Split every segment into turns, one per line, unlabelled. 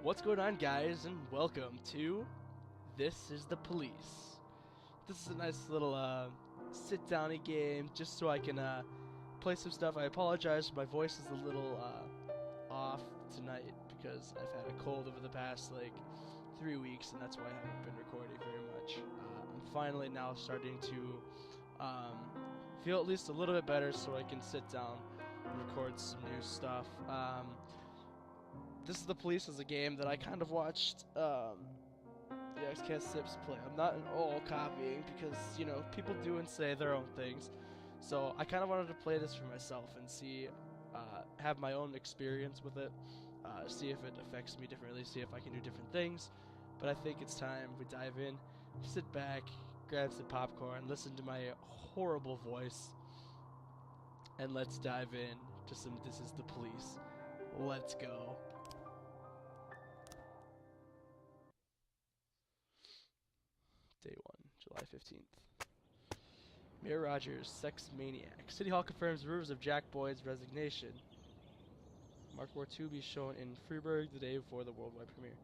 What's going on, guys, and welcome to This is the Police. This is a nice little sit-downy game just so I can play some stuff. I apologize, my voice is a little off tonight because I've had a cold over the past 3 weeks, and that's why I haven't been recording very much. I'm finally now starting to feel at least a little bit better so I can sit down and record some new stuff. This is the Police is a game that I kind of watched the XCast Sips play. I'm not at all copying because, people do and say their own things. So I kind of wanted to play this for myself and see, have my own experience with it, see if it affects me differently, see if I can do different things. But I think it's time we dive in, sit back, grab some popcorn, listen to my horrible voice, and let's dive in to some This is the Police. Let's go. Day 1, July 15th. Mayor Rogers, sex maniac. City Hall confirms rumors of Jack Boyd's resignation. Mark War II be shown in Freiburg the day before the worldwide premiere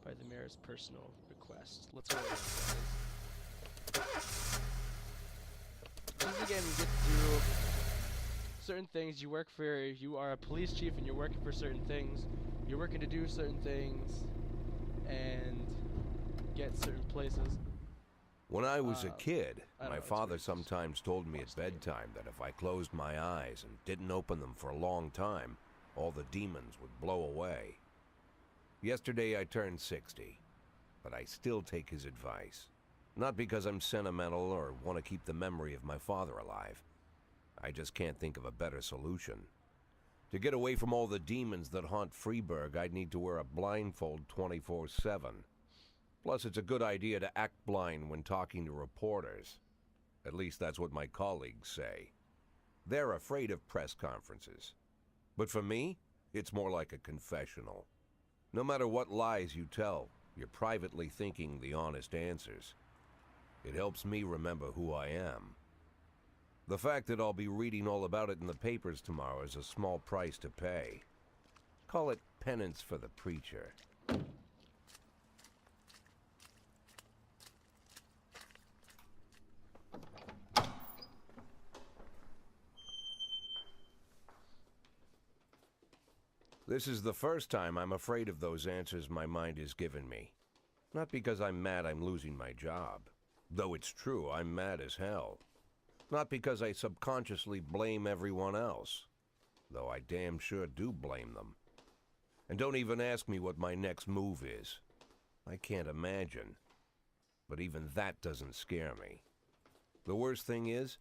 by the mayor's personal request. Let's go. This is a game you get to do certain things. You are a police chief and you're working for certain things. You're working to do certain things and get certain places.
When I was a kid, my
know,
father sometimes told me at bedtime that if I closed my eyes and didn't open them for a long time, all the demons would blow away. Yesterday I turned 60, but I still take his advice. Not because I'm sentimental or want to keep the memory of my father alive. I just can't think of a better solution. To get away from all the demons that haunt Freiburg, I'd need to wear a blindfold 24/7. Plus, it's a good idea to act blind when talking to reporters. At least that's what my colleagues say. They're afraid of press conferences. But for me, it's more like a confessional. No matter what lies you tell, you're privately thinking the honest answers. It helps me remember who I am. The fact that I'll be reading all about it in the papers tomorrow is a small price to pay. Call it penance for the preacher. This is the first time I'm afraid of those answers my mind has given me. Not because I'm mad I'm losing my job. Though it's true, I'm mad as hell. Not because I subconsciously blame everyone else. Though I damn sure do blame them. And don't even ask me what my next move is. I can't imagine. But even that doesn't scare me. The worst thing is,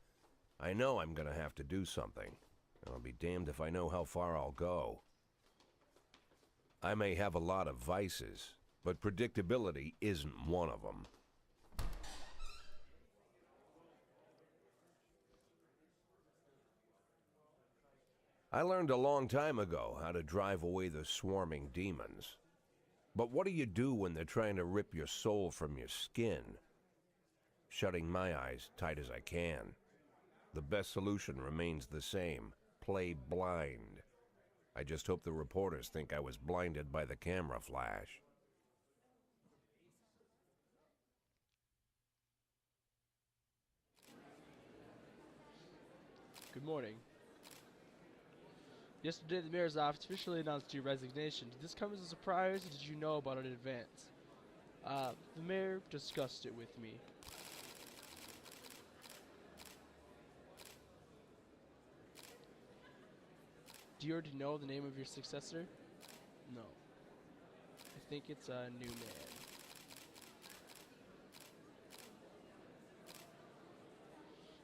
I know I'm gonna have to do something. And I'll be damned if I know how far I'll go. I may have a lot of vices, but predictability isn't one of them. I learned a long time ago how to drive away the swarming demons. But what do you do when they're trying to rip your soul from your skin? Shutting my eyes tight as I can. The best solution remains the same: play blind. I just hope the reporters think I was blinded by the camera flash.
Good morning. Yesterday, the mayor's office officially announced your resignation. Did this come as a surprise, or did you know about it in advance? The mayor discussed it with me. Do you already know the name of your successor? No. I think it's a new man.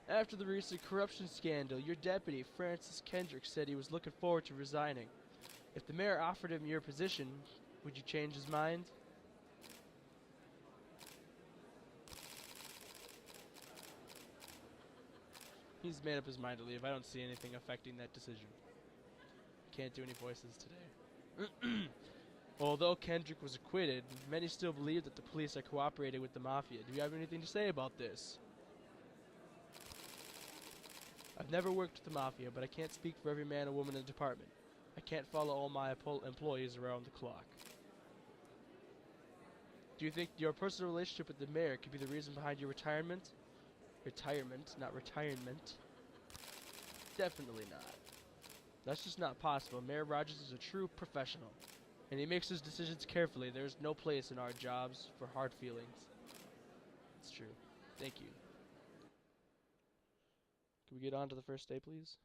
After the recent corruption scandal, your deputy, Francis Kendrick, said he was looking forward to resigning. If the mayor offered him your position, would you change his mind? He's made up his mind to leave. I don't see anything affecting that decision. Can't do any voices today. Although Kendrick was acquitted, many still believe that the police are cooperating with the mafia. Do you have anything to say about this? I've never worked with the mafia, but I can't speak for every man or woman in the department. I can't follow all my employees around the clock. Do you think your personal relationship with the mayor could be the reason behind your retirement? Retirement, not retirement. Definitely not. That's just not possible. Mayor Rogers is a true professional, and he makes his decisions carefully. There's no place in our jobs for hard feelings. It's true. Thank you. Can we get on to the first day, please?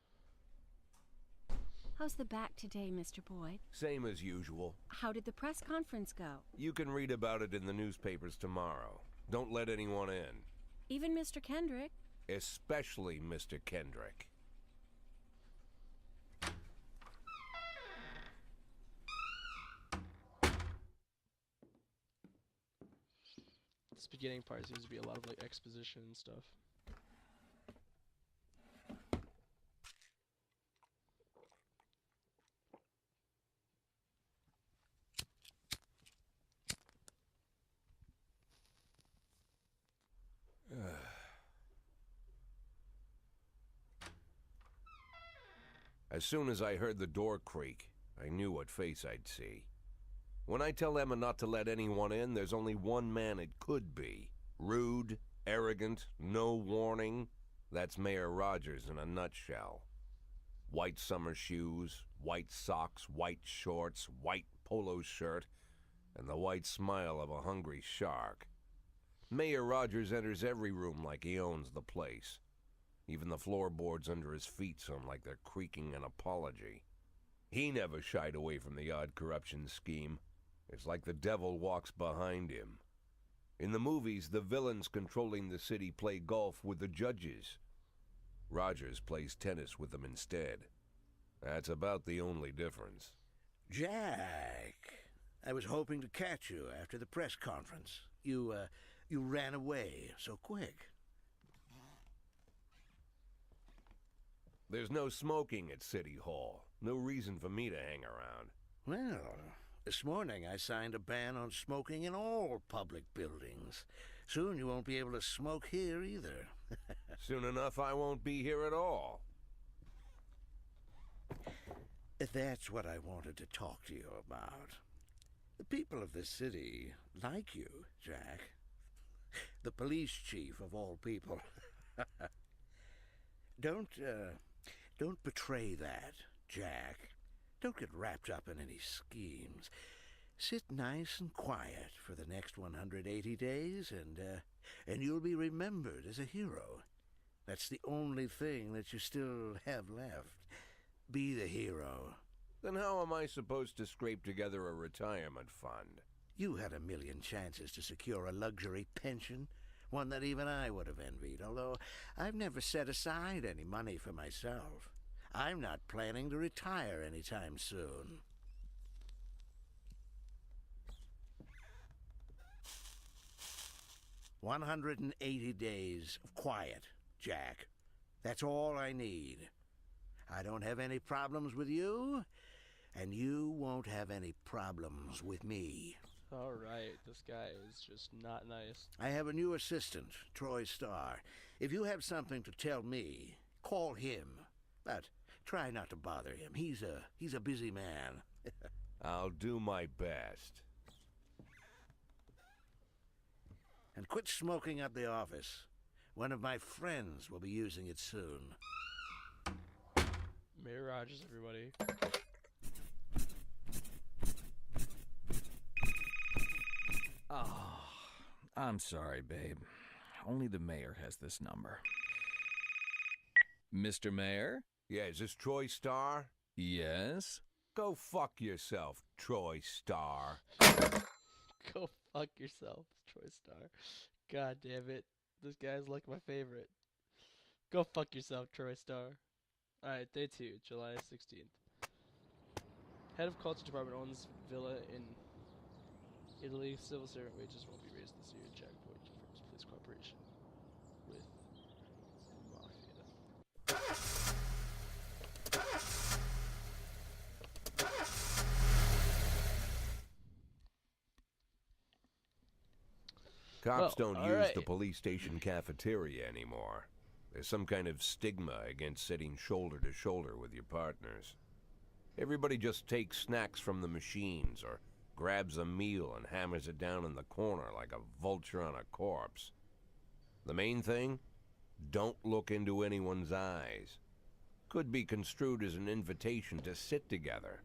How's the back today, Mr. Boyd?
Same as usual.
How did the press conference go?
You can read about it in the newspapers tomorrow. Don't let anyone in.
Even Mr. Kendrick?
Especially Mr. Kendrick.
This beginning part seems to be a lot of like exposition and stuff.
As soon as I heard the door creak, I knew what face I'd see. When I tell Emma not to let anyone in, there's only one man it could be. Rude, arrogant, no warning. That's Mayor Rogers in a nutshell. White summer shoes, white socks, white shorts, white polo shirt, and the white smile of a hungry shark. Mayor Rogers enters every room like he owns the place. Even the floorboards under his feet sound like they're creaking an apology. He never shied away from the odd corruption scheme. It's like the devil walks behind him. In the movies, the villains controlling the city play golf with the judges. Rogers plays tennis with them instead. That's about the only difference.
Jack, I was hoping to catch you after the press conference. You ran away so quick.
There's no smoking at City Hall. No reason for me to hang around.
Well, this morning I signed a ban on smoking in all public buildings. Soon you won't be able to smoke here either.
Soon enough I won't be here at all.
That's what I wanted to talk to you about. The people of this city like you, Jack. The police chief of all people. Don't betray that, Jack. Don't get wrapped up in any schemes. Sit nice and quiet for the next 180 days, and you'll be remembered as a hero. That's the only thing that you still have left. Be the hero.
Then how am I supposed to scrape together a retirement fund?
You had a million chances to secure a luxury pension, one that even I would have envied, although I've never set aside any money for myself. I'm not planning to retire anytime soon. "180 days of quiet, Jack. That's all I need. I don't have any problems with you, and you won't have any problems with me."
Alright, this guy is just not nice.
I have a new assistant, Troy Starr. If you have something to tell me, call him. But try not to bother him. He's a busy man.
I'll do my best.
And quit smoking at the office. One of my friends will be using it soon.
Mayor Rogers, everybody.
Oh, I'm sorry, babe. Only the mayor has this number. Mr. Mayor?
Yeah, is this Troy Starr?
Yes?
Go fuck yourself, Troy Starr.
Go fuck yourself, Troy Starr. God damn it. This guy's like my favorite. Go fuck yourself, Troy Starr. Alright, day 2, July 16th. Head of Culture Department owns villa in Italy. Civil servant wages won't be raised this year. Jack Boyd confirms police cooperation with Mafia.
Cops
Well,
don't
all
use
right.
the police station cafeteria anymore. There's some kind of stigma against sitting shoulder to shoulder with your partners. Everybody just takes snacks from the machines or grabs a meal and hammers it down in the corner like a vulture on a corpse. The main thing? Don't look into anyone's eyes. Could be construed as an invitation to sit together.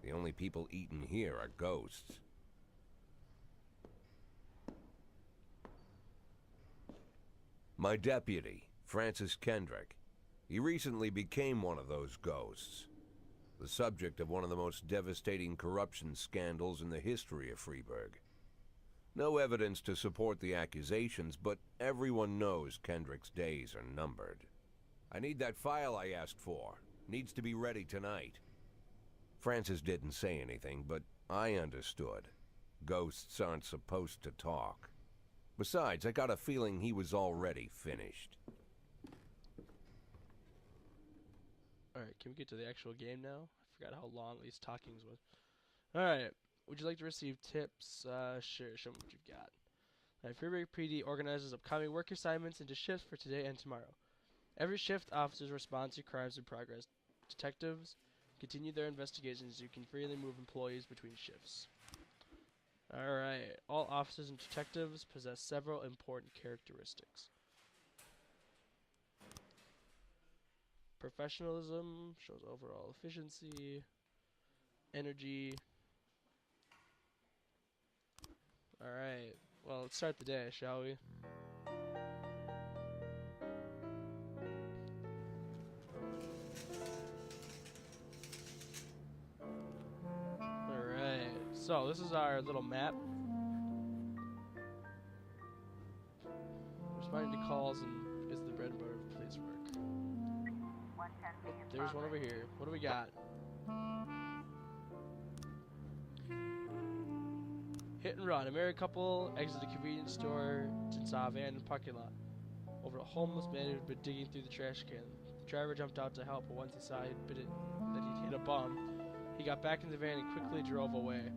The only people eating here are ghosts. My deputy, Francis Kendrick. He recently became one of those ghosts. The subject of one of the most devastating corruption scandals in the history of Freeburg. No evidence to support the accusations, but everyone knows Kendrick's days are numbered. I need that file I asked for. Needs to be ready tonight. Francis didn't say anything, but I understood. Ghosts aren't supposed to talk. Besides, I got a feeling he was already finished.
Alright, can we get to the actual game now? I forgot how long these talkings was. Alright, would you like to receive tips? Sure, show me what you've got. Freeburg PD organizes upcoming work assignments into shifts for today and tomorrow. Every shift, officers respond to crimes in progress. Detectives continue their investigations. You can freely move employees between shifts. Alright, all officers and detectives possess several important characteristics. Professionalism shows overall efficiency, energy. Alright, well, let's start the day, shall we? Alright, so this is our little map. Responding to calls and is the bread and butter of police work. Oh, there's one over here. What do we got? Hit and run. A married couple exited a convenience store and saw a van in the parking lot. Over a homeless man who had been digging through the trash can. The driver jumped out to help, but once he saw that he'd hit a bum, he got back in the van and quickly drove away.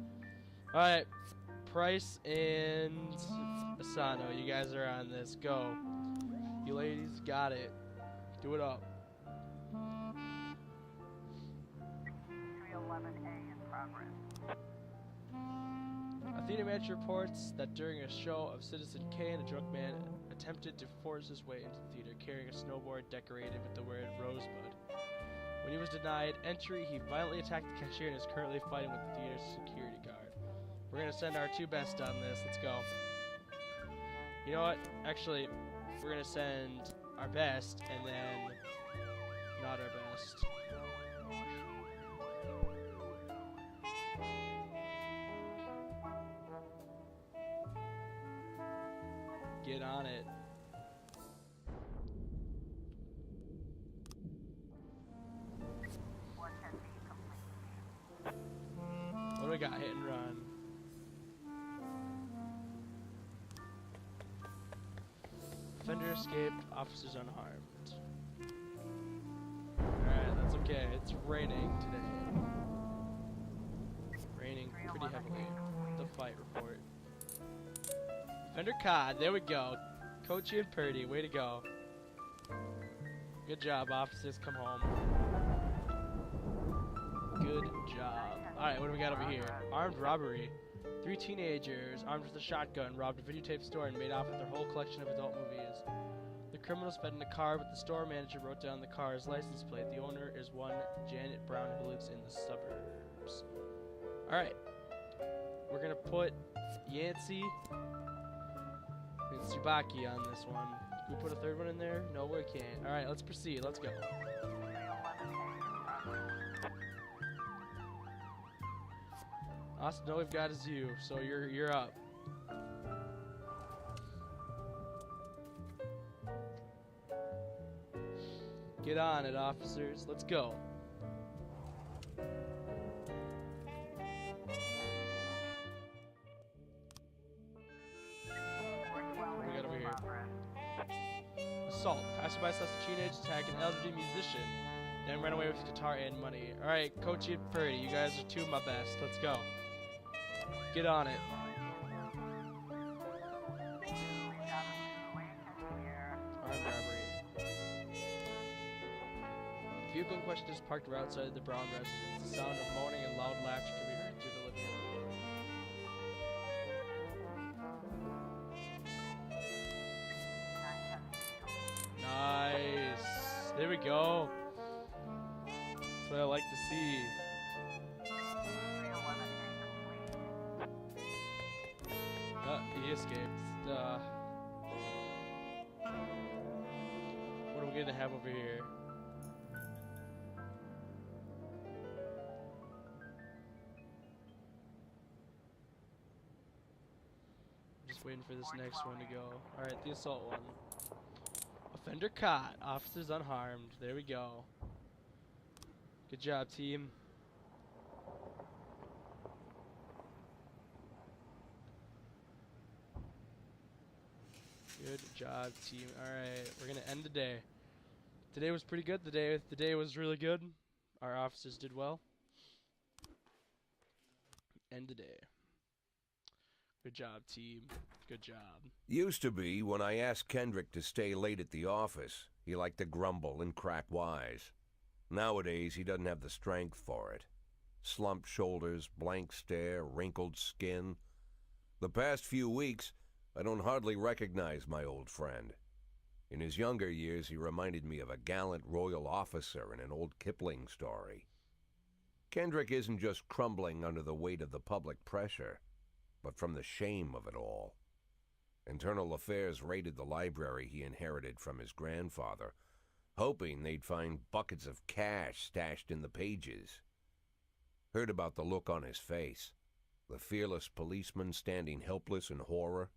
Alright, Price and Asano, you guys are on this. Go. You ladies got it. Do it up.
311A in progress.
Athena Match reports that during a show of Citizen Kane, a drunk man attempted to force his way into the theater carrying a snowboard decorated with the word Rosebud. When he was denied entry, he violently attacked the cashier and is currently fighting with the theater's security guard. We're going to send our two best on this. Let's go. You know what? Actually, we're going to send our best and then not our best. Get on it. What do we got? Hit and run. Offender escaped, officers unharmed. Alright, that's okay. It's raining today. Raining pretty heavily. The fight report. Offender caught. There we go. Coachy and Purdy, way to go. Good job, officers. Come home. Good job. Alright, what do we got over here? Armed robbery. 3 teenagers, armed with a shotgun, robbed a videotape store and made off with their whole collection of adult movies. The criminals sped in a car, but the store manager wrote down the car's license plate. The owner is one Janet Brown who lives in the suburbs. Alright. We're gonna put Yancey and Tsubaki on this one. Can we put a third one in there? No, we can't. Alright, let's proceed. Let's go. Austin, all we've got is you, so you're up. Get on it, officers. Let's go. What do we got over here? Assault. Passerby says the teenage attack an elderly musician, then ran away with his guitar and money. Alright, Coachy and Purdy, you guys are two of my best. Let's go. Get on it. Armed robbery. The vehicle in question is parked right outside the Brown residence. The sound of moaning and loud laughter can be heard through the living room. we go. That's what I like to see. He escaped. What are we gonna have over here? Just waiting for this next one to go. Alright, the assault one. Offender caught. Officers unharmed. There we go. Good job, team. Good job, team. Alright, we're gonna end the day. Today was pretty good. The day was really good. Our officers did well. End the day. Good job, team. Good job.
Used to be, when I asked Kendrick to stay late at the office, he liked to grumble and crack wise. Nowadays, he doesn't have the strength for it. Slumped shoulders, blank stare, wrinkled skin. The past few weeks, I don't hardly recognize my old friend. In his younger years, he reminded me of a gallant royal officer in an old Kipling story. Kendrick isn't just crumbling under the weight of the public pressure, but from the shame of it all. Internal Affairs raided the library he inherited from his grandfather, hoping they'd find buckets of cash stashed in the pages. Heard about the look on his face, the fearless policeman standing helpless in horror.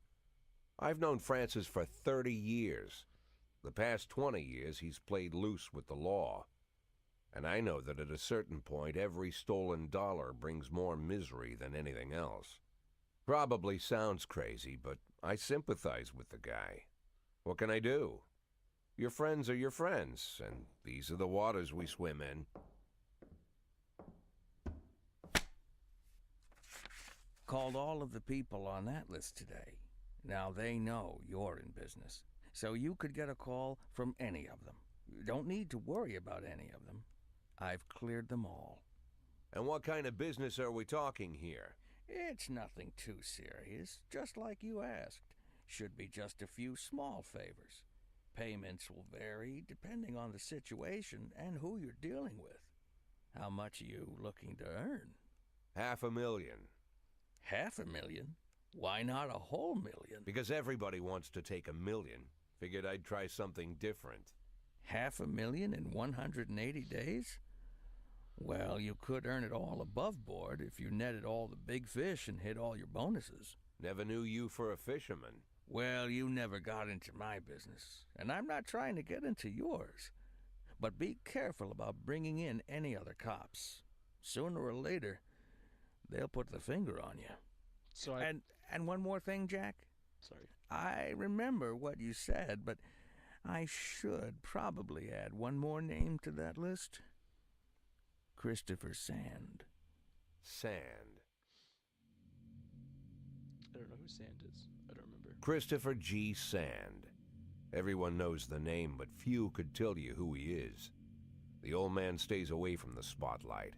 I've known Francis for 30 years. The past 20 years he's played loose with the law. And I know that at a certain point every stolen dollar brings more misery than anything else. Probably sounds crazy, but I sympathize with the guy. What can I do? Your friends are your friends, and these are the waters we swim in.
Called all of the people on that list today. Now they know you're in business, so you could get a call from any of them. You don't need to worry about any of them. I've cleared them all.
And what kind of business are we talking here?
It's nothing too serious, just like you asked. Should be just a few small favors. Payments will vary depending on the situation and who you're dealing with. How much are you looking to earn?
$500,000.
$500,000? Why not a whole million?
Because everybody wants to take $1 million. Figured I'd try something different.
$500,000 in 180 days? Well, you could earn it all above board if you netted all the big fish and hit all your bonuses.
Never knew you for a fisherman.
Well, you never got into my business, and I'm not trying to get into yours. But be careful about bringing in any other cops. Sooner or later, they'll put the finger on you.
So
And one more thing, Jack.
Sorry.
I remember what you said, but I should probably add one more name to that list. Christopher Sand.
Sand.
I don't know who Sand is. I don't remember.
Christopher G. Sand. Everyone knows the name, but few could tell you who he is. The old man stays away from the spotlight.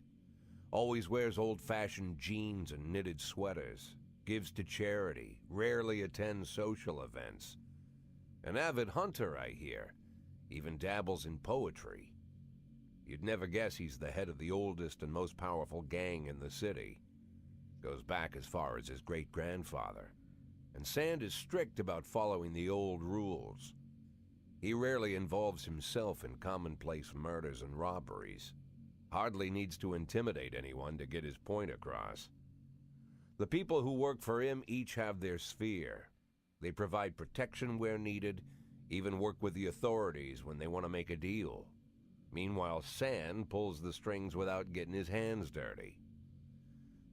Always wears old-fashioned jeans and knitted sweaters. Gives to charity. Rarely attends social events. An avid hunter, I hear. Even dabbles in poetry. You'd never guess he's the head of the oldest and most powerful gang in the city. Goes back as far as his great-grandfather. And Sand is strict about following the old rules. He rarely involves himself in commonplace murders and robberies. Hardly needs to intimidate anyone to get his point across. The people who work for him each have their sphere. They provide protection where needed, even work with the authorities when they want to make a deal. Meanwhile, Sand pulls the strings without getting his hands dirty.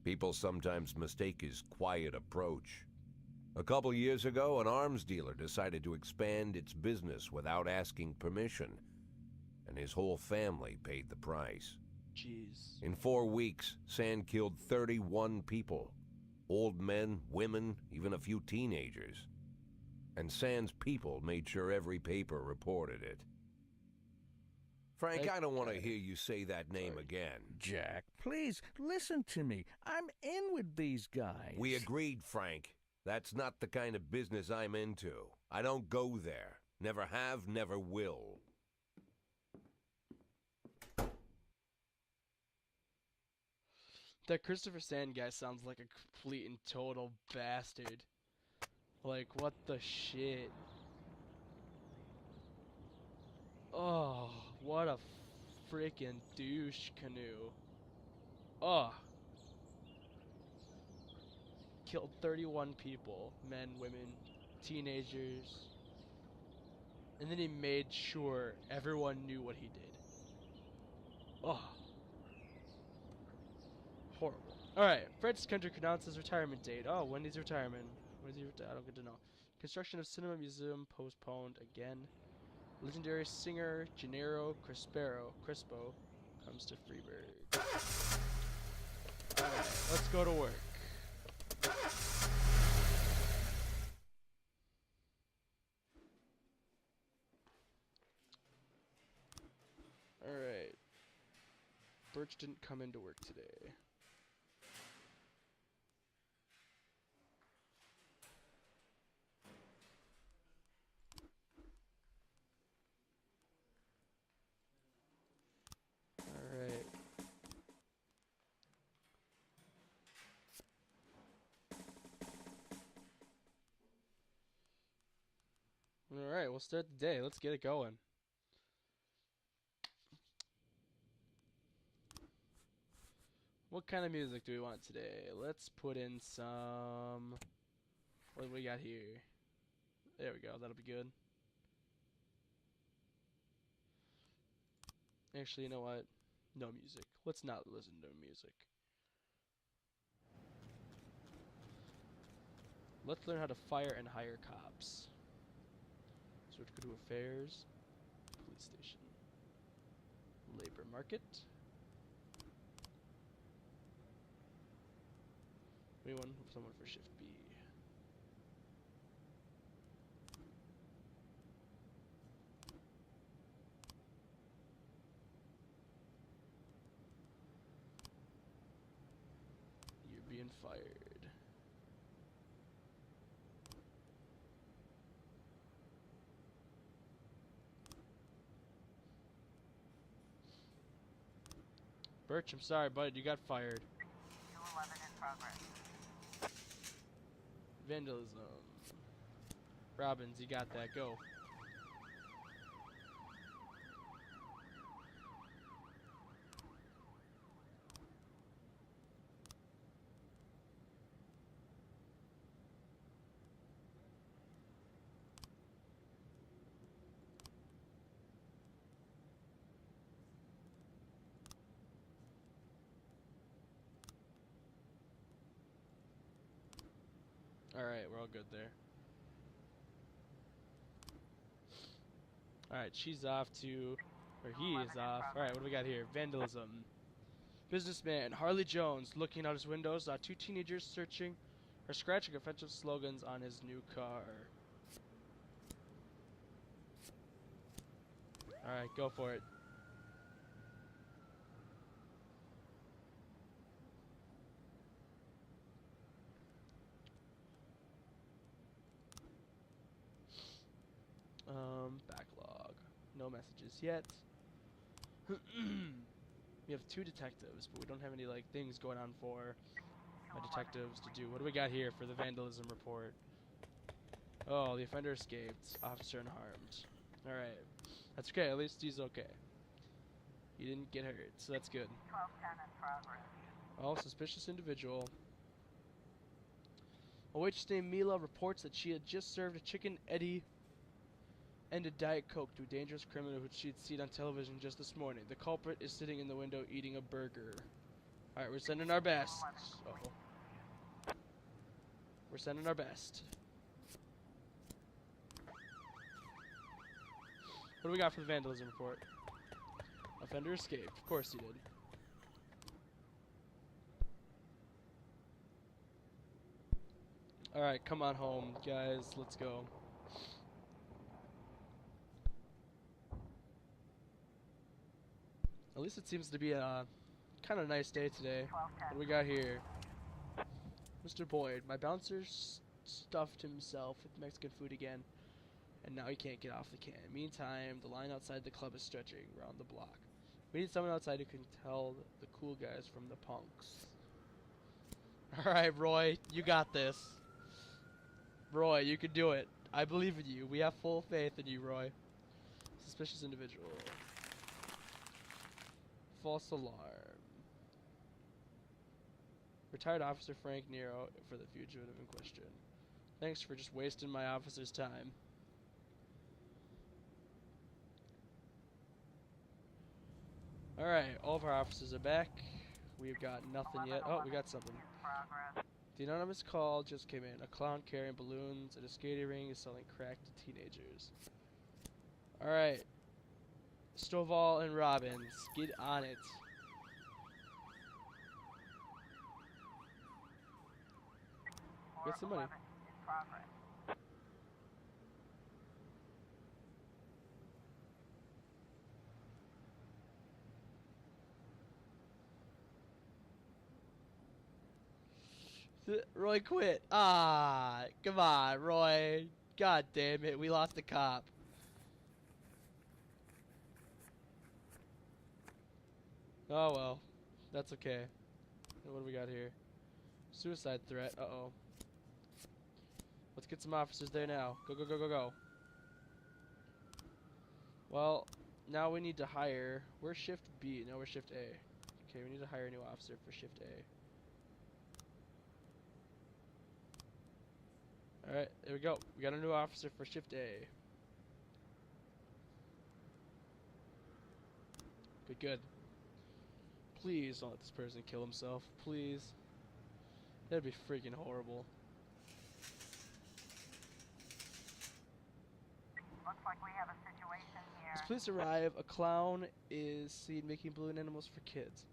People sometimes mistake his quiet approach. A couple years ago, an arms dealer decided to expand its business without asking permission, and his whole family paid the price.
Jeez.
In 4 weeks, Sand killed 31 people. Old men, women, even a few teenagers. And Sand's people made sure every paper reported it. Frank, I don't want to hear you say that name again.
Jack, please, listen to me. I'm in with these guys.
We agreed, Frank. That's not the kind of business I'm into. I don't go there. Never have, never will.
That Christopher Sand guy sounds like a complete and total bastard. Like, what the shit? Oh, what a freaking douche canoe. Oh. Killed 31 people, men, women, teenagers. And then he made sure everyone knew what he did. Oh. Horrible. Alright, Francis Kendrick announced his retirement date. Oh, when is retirement? When is he I don't get to know. Construction of Cinema Museum postponed again. Legendary singer Gennaro Crispo comes to Freeburg. Alright, let's go to work. Alright. Birch didn't come into work today. Alright. Alright, we'll start the day. Let's get it going. What kind of music do we want today? Let's put in some... What do we got here? There we go, that'll be good. Actually, you know what? No music. Let's not listen to music. Let's learn how to fire and hire cops. So we go to affairs, police station, labor market. We want someone for shift B. You're being fired. Birch, I'm sorry, bud. You got fired.
211 in progress.
Vandalism. Robbins, you got that. Go. Alright, we're all good there. Alright, she's off to... Or he is off. Alright, what do we got here? Vandalism. Businessman Harley Jones looking out his windows saw two teenagers searching or scratching offensive slogans on his new car. Alright, go for it. Backlog. No messages yet. We have two detectives, but we don't have any like things going on for my detectives to do. What do we got here for the vandalism report? Oh, the offender escaped. Officer unharmed. Alright. That's okay, at least he's okay. He didn't get hurt, so that's good.
1210 in progress.
Oh, suspicious individual. A waitress named Mila reports that she had just served a chicken Eddie and a Diet Coke to a dangerous criminal who she'd seen on television just this morning. The culprit is sitting in the window eating a burger. Alright, we're sending our best. Uh-oh. We're sending our best. What do we got for the vandalism report? Offender escaped. Of course he did. Alright, come on home, guys. Let's go. At least it seems to be a kind of nice day today. What do we got here? Mr. Boyd, my bouncer stuffed himself with Mexican food again, and now he can't get off the can. Meantime, the line outside the club is stretching around the block. We need someone outside who can tell the cool guys from the punks. Alright, Roy, you got this. Roy, you can do it. I believe in you. We have full faith in you, Roy. Suspicious individual. False alarm. Retired Officer Frank Nero for the fugitive in question. Thanks for just wasting my officer's time. Alright, all of our officers are back. We've got nothing yet. Oh, we got something.
Progress.
The anonymous call just came in. A clown carrying balloons at a skating ring is selling crack to teenagers. Alright. Stovall and Robbins, get on it. Get some money.
411 in progress.
Roy quit. Ah, come on, Roy. God damn it, we lost the cop. Oh well, that's okay. What do we got here? Suicide threat. Uh-oh. Let's get some officers there now. Go, go, go, go, go. Well, now we need to hire. We're shift B. No, we're shift A. Okay, we need to hire a new officer for shift A. Alright, there we go. We got a new officer for shift A. Good, good. Please don't let this person kill himself. Please. That'd be freaking horrible.
Looks like we have a situation here.
As police arrive, a clown is seen making balloon animals for kids.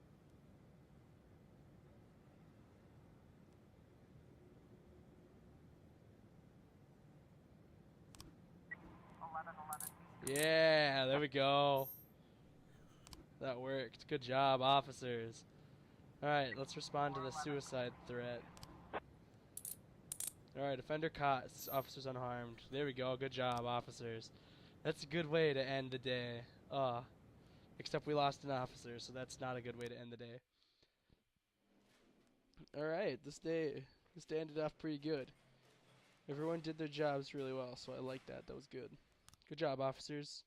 Yeah, there we go. That worked. Good job, officers. Alright, let's respond to the suicide threat. Alright, offender caught, officers unharmed. There we go, good job, officers. That's a good way to end the day. Except we lost an officer, so that's not a good way to end the day. Alright, this day ended off pretty good. Everyone did their jobs really well, so I like that. That was good. Good job, officers.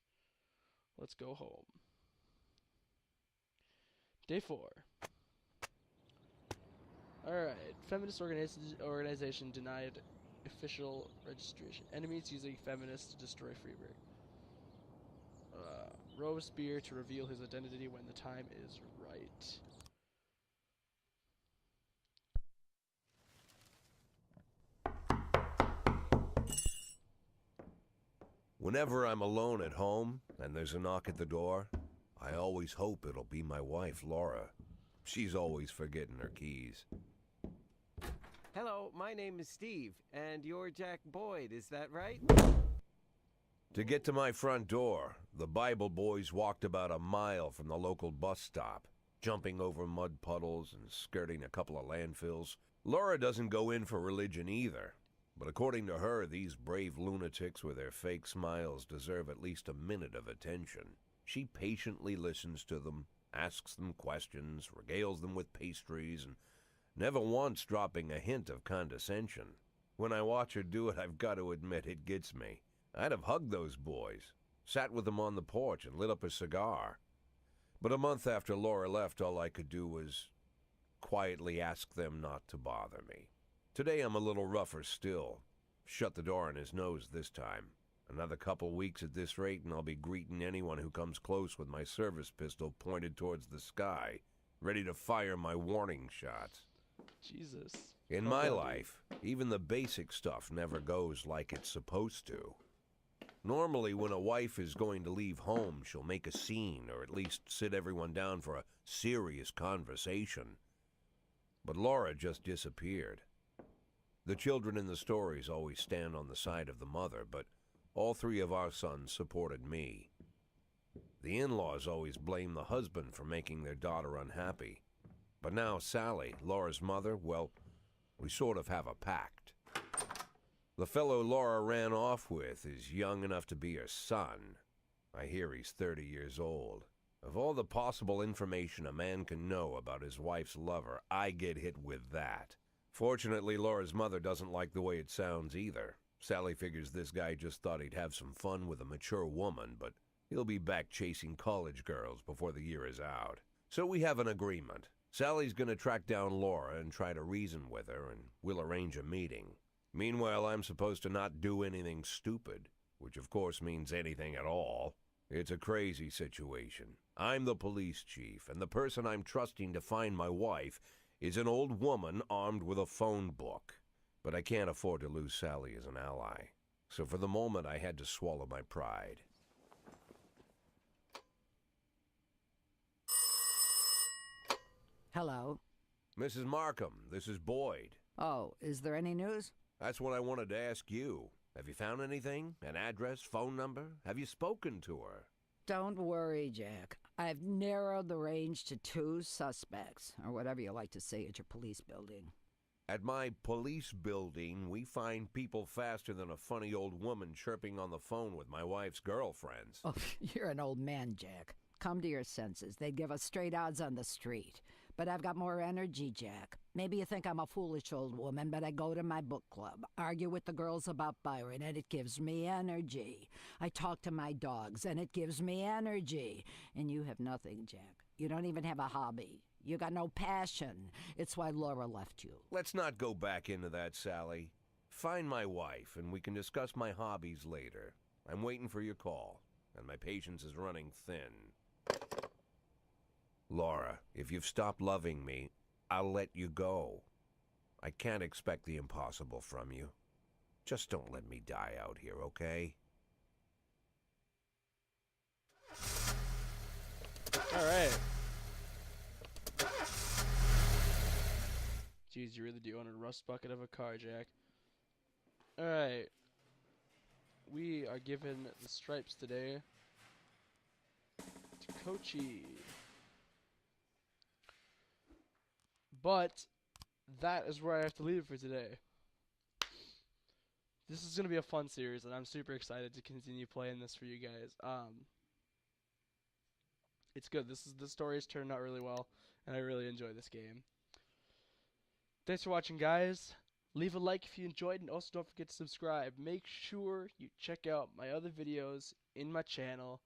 Let's go home. Day 4. Alright. Feminist organization denied official registration. Enemies using feminists to destroy Freeburg. Robespierre to reveal his identity when the time is right.
Whenever I'm alone at home and there's a knock at the door, I always hope it'll be my wife, Laura. She's always forgetting her keys.
Hello, my name is Steve, and you're Jack Boyd, is that right?
To get to my front door, the Bible boys walked about a mile from the local bus stop, jumping over mud puddles and skirting a couple of landfills. Laura doesn't go in for religion either, but according to her, these brave lunatics with their fake smiles deserve at least a minute of attention. She patiently listens to them, asks them questions, regales them with pastries, and never once dropping a hint of condescension. When I watch her do it, I've got to admit it gets me. I'd have hugged those boys, sat with them on the porch and lit up a cigar. But a month after Laura left, all I could do was quietly ask them not to bother me. Today I'm a little rougher still. Shut the door on his nose this time. Another couple weeks at this rate and I'll be greeting anyone who comes close with my service pistol pointed towards the sky, ready to fire my warning shots.
Jesus.
In my life, even the basic stuff never goes like it's supposed to. Normally, when a wife is going to leave home, she'll make a scene or at least sit everyone down for a serious conversation. But Laura just disappeared. The children in the stories always stand on the side of the mother, but all 3 of our sons supported me. The in-laws always blame the husband for making their daughter unhappy. But now Sally, Laura's mother, well, we sort of have a pact. The fellow Laura ran off with is young enough to be her son. I hear he's 30 years old. Of all the possible information a man can know about his wife's lover, I get hit with that. Fortunately, Laura's mother doesn't like the way it sounds either. Sally figures this guy just thought he'd have some fun with a mature woman, but he'll be back chasing college girls before the year is out. So we have an agreement. Sally's gonna track down Laura and try to reason with her, and we'll arrange a meeting. Meanwhile, I'm supposed to not do anything stupid, which of course means anything at all. It's a crazy situation. I'm the police chief, and the person I'm trusting to find my wife is an old woman armed with a phone book. But I can't afford to lose Sally as an ally. So for the moment, I had to swallow my pride.
Hello.
Mrs. Markham, this is Boyd.
Oh, is there any news?
That's what I wanted to ask you. Have you found anything? An address, phone number? Have you spoken to her?
Don't worry, Jack. I've narrowed the range to 2 suspects, or whatever you like to say at your police building.
At my police building, we find people faster than a funny old woman chirping on the phone with my wife's girlfriends.
Oh, you're an old man, Jack. Come to your senses. They'd give us straight odds on the street. But I've got more energy, Jack. Maybe you think I'm a foolish old woman, but I go to my book club, argue with the girls about Byron, and it gives me energy. I talk to my dogs, and it gives me energy. And you have nothing, Jack. You don't even have a hobby. You got no passion. It's why Laura left you.
Let's not go back into that, Sally. Find my wife, and we can discuss my hobbies later. I'm waiting for your call, and my patience is running thin. Laura, if you've stopped loving me, I'll let you go. I can't expect the impossible from you. Just don't let me die out here, okay?
All right. Jeez, you really do own a rust bucket of a car, Jack. All right. We are given the stripes today to Kochi. But that is where I have to leave it for today. This is going to be a fun series, and I'm super excited to continue playing this for you guys. It's good. The story has turned out really well, and I really enjoy this game. Thanks for watching, guys. Leave a like if you enjoyed, and also don't forget to subscribe. Make sure you check out my other videos in my channel.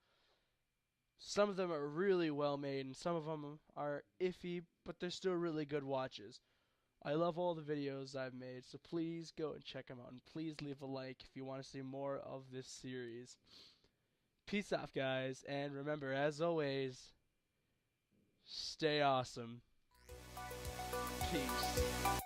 Some of them are really well made, and some of them are iffy, but they're still really good watches. I love all the videos I've made, so please go and check them out, and please leave a like if you want to see more of this series. Peace out, guys, and remember, as always, stay awesome. Peace.